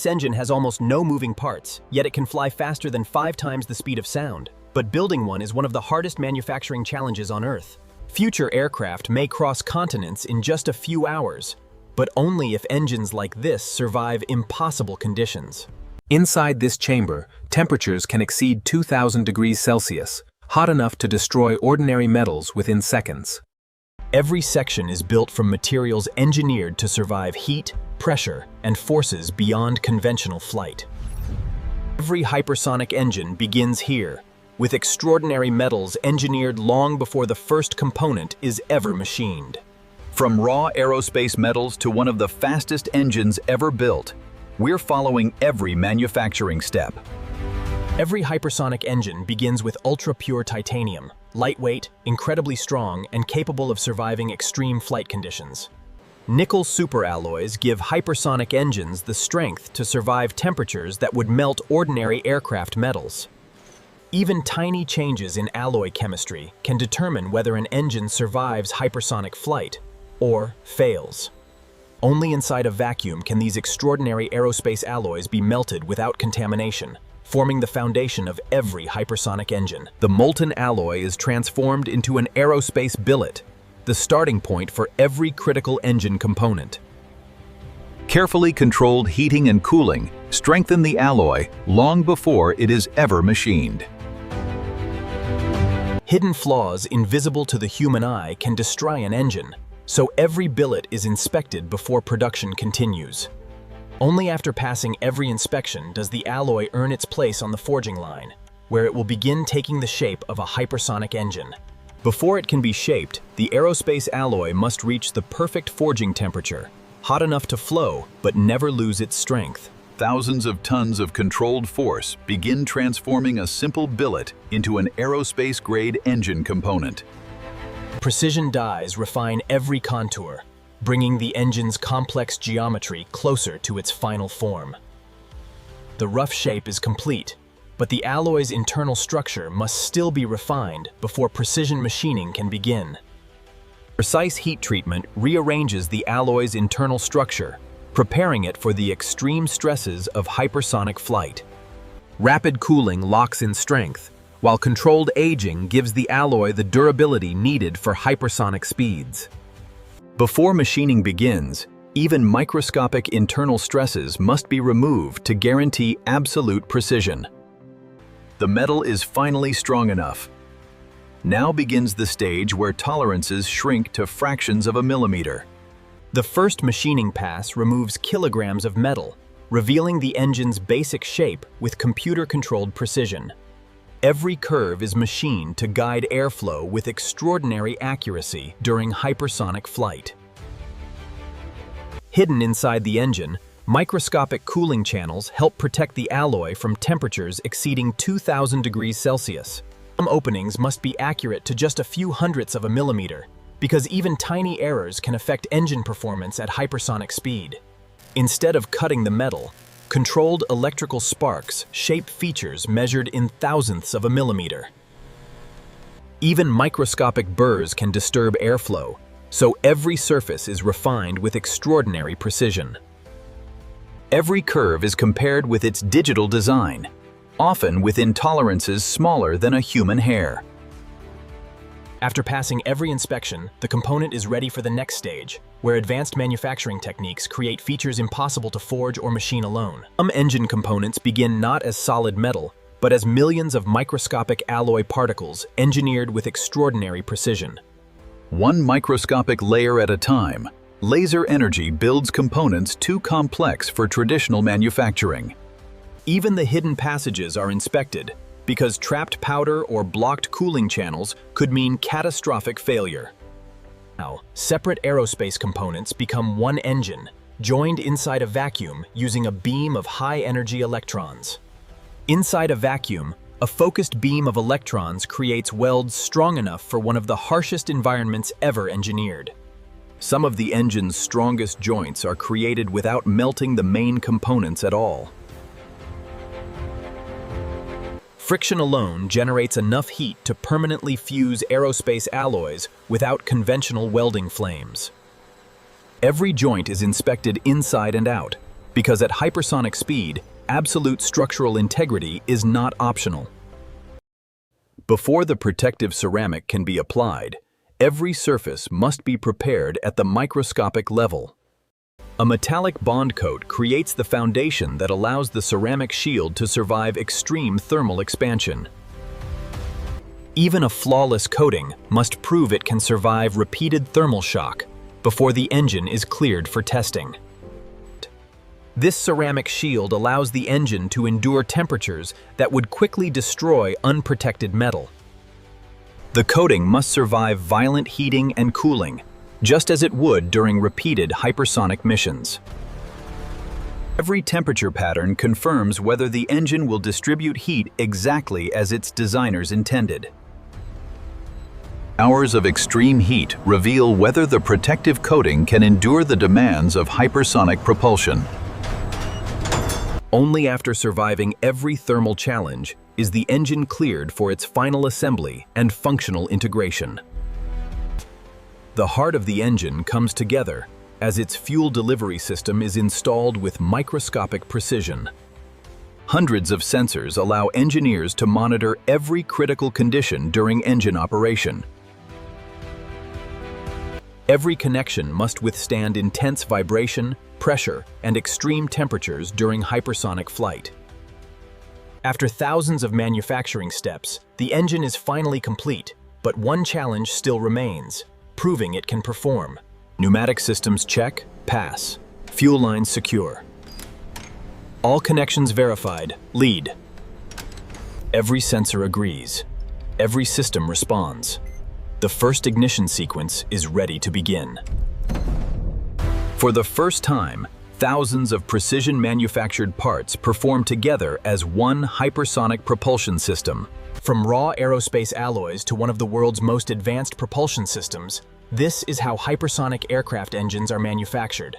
This engine has almost no moving parts, yet it can fly faster than 5 times the speed of sound. But building one is one of the hardest manufacturing challenges on Earth. Future aircraft may cross continents in just a few hours, but only if engines like this survive impossible conditions. Inside this chamber, temperatures can exceed 2,000 degrees Celsius, hot enough to destroy ordinary metals within seconds. Every section is built from materials engineered to survive heat, pressure, and forces beyond conventional flight. Every hypersonic engine begins here, with extraordinary metals engineered long before the first component is ever machined. From raw aerospace metals to one of the fastest engines ever built, we're following every manufacturing step. Every hypersonic engine begins with ultra-pure titanium, lightweight, incredibly strong, and capable of surviving extreme flight conditions. Nickel superalloys give hypersonic engines the strength to survive temperatures that would melt ordinary aircraft metals. Even tiny changes in alloy chemistry can determine whether an engine survives hypersonic flight or fails. Only inside a vacuum can these extraordinary aerospace alloys be melted without contamination, forming the foundation of every hypersonic engine. The molten alloy is transformed into an aerospace billet, the starting point for every critical engine component. Carefully controlled heating and cooling strengthen the alloy long before it is ever machined. Hidden flaws invisible to the human eye can destroy an engine, so every billet is inspected before production continues. Only after passing every inspection does the alloy earn its place on the forging line, where it will begin taking the shape of a hypersonic engine. Before it can be shaped, the aerospace alloy must reach the perfect forging temperature, hot enough to flow but never lose its strength. Thousands of tons of controlled force begin transforming a simple billet into an aerospace-grade engine component. Precision dies refine every contour, bringing the engine's complex geometry closer to its final form. The rough shape is complete, but the alloy's internal structure must still be refined before precision machining can begin. Precise heat treatment rearranges the alloy's internal structure, preparing it for the extreme stresses of hypersonic flight. Rapid cooling locks in strength, while controlled aging gives the alloy the durability needed for hypersonic speeds. Before machining begins, even microscopic internal stresses must be removed to guarantee absolute precision. The metal is finally strong enough. Now begins the stage where tolerances shrink to fractions of a millimeter. The first machining pass removes kilograms of metal, revealing the engine's basic shape with computer-controlled precision. Every curve is machined to guide airflow with extraordinary accuracy during hypersonic flight. Hidden inside the engine, microscopic cooling channels help protect the alloy from temperatures exceeding 2,000 degrees Celsius. Some openings must be accurate to just a few hundredths of a millimeter, because even tiny errors can affect engine performance at hypersonic speed. Instead of cutting the metal, controlled electrical sparks shape features measured in thousandths of a millimeter. Even microscopic burrs can disturb airflow, so every surface is refined with extraordinary precision. Every curve is compared with its digital design, often within tolerances smaller than a human hair. After passing every inspection, the component is ready for the next stage, where advanced manufacturing techniques create features impossible to forge or machine alone. Some engine components begin not as solid metal, but as millions of microscopic alloy particles engineered with extraordinary precision. One microscopic layer at a time, laser energy builds components too complex for traditional manufacturing. Even the hidden passages are inspected, because trapped powder or blocked cooling channels could mean catastrophic failure. Now, separate aerospace components become one engine, joined inside a vacuum using a beam of high-energy electrons. Inside a vacuum, a focused beam of electrons creates welds strong enough for one of the harshest environments ever engineered. Some of the engine's strongest joints are created without melting the main components at all. Friction alone generates enough heat to permanently fuse aerospace alloys without conventional welding flames. Every joint is inspected inside and out, because at hypersonic speed, absolute structural integrity is not optional. Before the protective ceramic can be applied, every surface must be prepared at the microscopic level. A metallic bond coat creates the foundation that allows the ceramic shield to survive extreme thermal expansion. Even a flawless coating must prove it can survive repeated thermal shock before the engine is cleared for testing. This ceramic shield allows the engine to endure temperatures that would quickly destroy unprotected metal. The coating must survive violent heating and cooling, just as it would during repeated hypersonic missions. Every temperature pattern confirms whether the engine will distribute heat exactly as its designers intended. Hours of extreme heat reveal whether the protective coating can endure the demands of hypersonic propulsion. Only after surviving every thermal challenge is the engine cleared for its final assembly and functional integration. The heart of the engine comes together as its fuel delivery system is installed with microscopic precision. Hundreds of sensors allow engineers to monitor every critical condition during engine operation. Every connection must withstand intense vibration, pressure, and extreme temperatures during hypersonic flight. After thousands of manufacturing steps, the engine is finally complete, but one challenge still remains: proving it can perform. Pneumatic systems check, pass. Fuel lines secure. All connections verified, lead. Every sensor agrees. Every system responds. The first ignition sequence is ready to begin. For the first time, thousands of precision-manufactured parts perform together as one hypersonic propulsion system. From raw aerospace alloys to one of the world's most advanced propulsion systems, this is how hypersonic aircraft engines are manufactured.